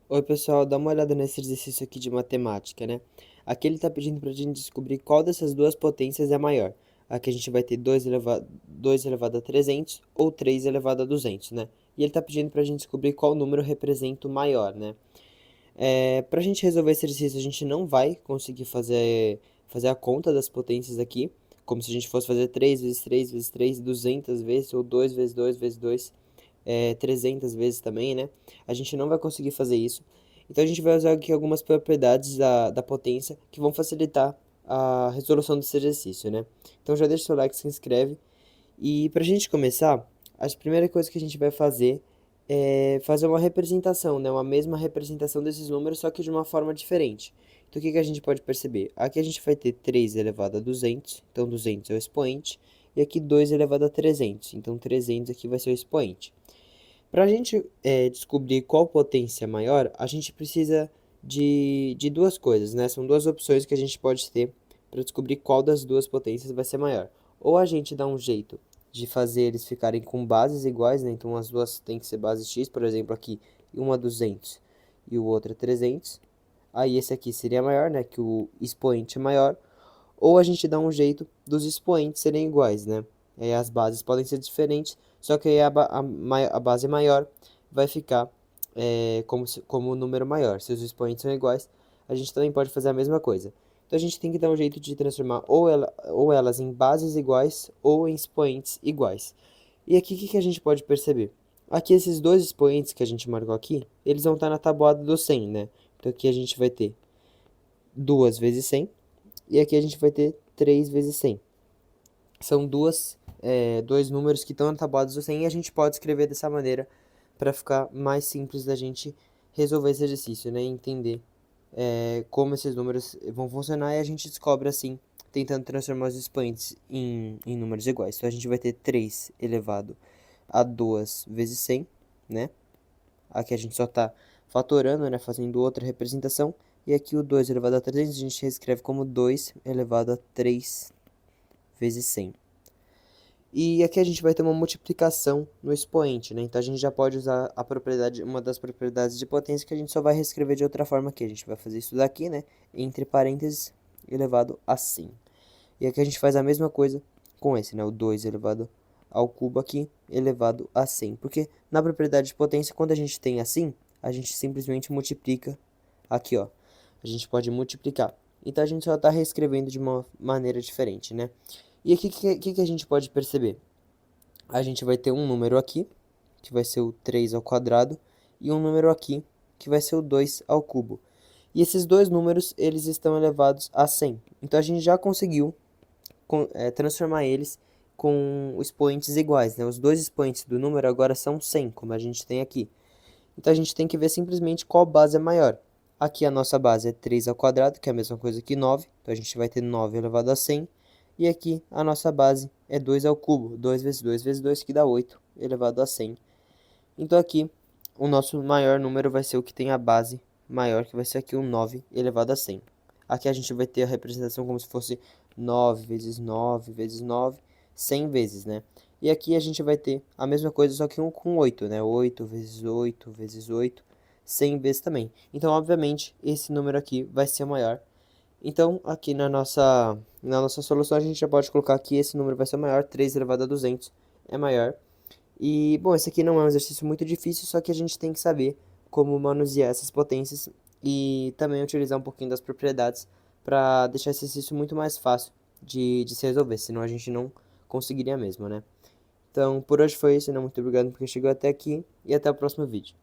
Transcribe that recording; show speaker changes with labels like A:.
A: Oi, pessoal, dá uma olhada nesse exercício aqui de matemática, né? Aqui ele está pedindo para a gente descobrir qual dessas duas potências é maior. Aqui a gente vai ter 2 elevado a 300 ou 3 elevado a 200, né? E ele está pedindo para a gente descobrir qual número representa o maior, né? Para a gente resolver esse exercício, a gente não vai conseguir fazer a conta das potências aqui, como se a gente fosse fazer 3 vezes 3 vezes 3, 200 vezes, ou 2 vezes 2 vezes 2, 300 vezes também, né? A gente não vai conseguir fazer isso. Então a gente vai usar aqui algumas propriedades da potência que vão facilitar a resolução desse exercício, né? Então já deixa o seu like, se inscreve. E para a gente começar, a primeira coisa que a gente vai fazer é fazer uma representação, né? Uma mesma representação desses números, só que de uma forma diferente. Então o que que a gente pode perceber? Aqui a gente vai ter 3 elevado a 200, então 200 é o expoente, e aqui 2 elevado a 300, então 300 aqui vai ser o expoente. Para a gente descobrir qual potência é maior, a gente precisa de duas coisas, né? São duas opções que a gente pode ter para descobrir qual das duas potências vai ser maior. Ou a gente dá um jeito de fazer eles ficarem com bases iguais, né? Então as duas têm que ser base x, por exemplo, aqui uma 200 e o outro 300. Aí esse aqui seria maior, né? Que o expoente é maior. Ou a gente dá um jeito dos expoentes serem iguais, né? As bases podem ser diferentes, só que aí a base maior vai ficar como o número maior. Se os expoentes são iguais, a gente também pode fazer a mesma coisa. Então a gente tem que dar um jeito de transformar ou elas em bases iguais ou em expoentes iguais. E aqui o que que a gente pode perceber? Aqui esses dois expoentes que a gente marcou aqui, eles vão estar na tabuada do 100, né? Então aqui a gente vai ter 2 vezes 100 e aqui a gente vai ter 3 vezes 100. São dois números que estão tabuados do 100 e a gente pode escrever dessa maneira para ficar mais simples da gente resolver esse exercício, né? E entender como esses números vão funcionar e a gente descobre assim, tentando transformar os expoentes em números iguais. Então a gente vai ter 3 elevado a 2 vezes 100, né? Aqui a gente só está fatorando, né? Fazendo outra representação. E aqui o 2 elevado a 300 a gente reescreve como 2 elevado a 3 vezes 100. E aqui a gente vai ter uma multiplicação no expoente, né? Então a gente já pode usar a propriedade, uma das propriedades de potência que a gente só vai reescrever de outra forma aqui. A gente vai fazer isso daqui, né? Entre parênteses, elevado a 100. E aqui a gente faz a mesma coisa com esse, né? O 2 elevado ao cubo aqui, elevado a 100. Porque na propriedade de potência, quando a gente tem assim, a gente simplesmente multiplica aqui, ó. A gente pode multiplicar. Então a gente só está reescrevendo de uma maneira diferente, né? E aqui, o que a gente pode perceber? A gente vai ter um número aqui, que vai ser o 3 ao quadrado, e um número aqui, que vai ser o 2 ao cubo. E esses dois números, eles estão elevados a 100. Então a gente já conseguiu transformar eles com expoentes iguais, né? Os dois expoentes do número agora são 100, como a gente tem aqui. Então a gente tem que ver simplesmente qual base é maior. Aqui a nossa base é 3 ao quadrado, que é a mesma coisa que 9. Então a gente vai ter 9 elevado a 100. E aqui a nossa base é 2 ao cubo. 2 vezes 2 vezes 2, que dá 8 elevado a 100. Então aqui o nosso maior número vai ser o que tem a base maior, que vai ser aqui o 9 elevado a 100. Aqui a gente vai ter a representação como se fosse 9 vezes 9 vezes 9, 100 vezes, né? E aqui a gente vai ter a mesma coisa, só que um com 8, né? 8 vezes 8 vezes 8, 100 vezes também. Então, obviamente, esse número aqui vai ser maior. Então, aqui na nossa solução, a gente já pode colocar que esse número vai ser maior, 3 elevado a 200 é maior. E, bom, esse aqui não é um exercício muito difícil, só que a gente tem que saber como manusear essas potências e também utilizar um pouquinho das propriedades para deixar esse exercício muito mais fácil de se resolver, senão a gente não conseguiria mesmo, né? Então, por hoje foi isso, né? Muito obrigado porque chegou até aqui e até o próximo vídeo.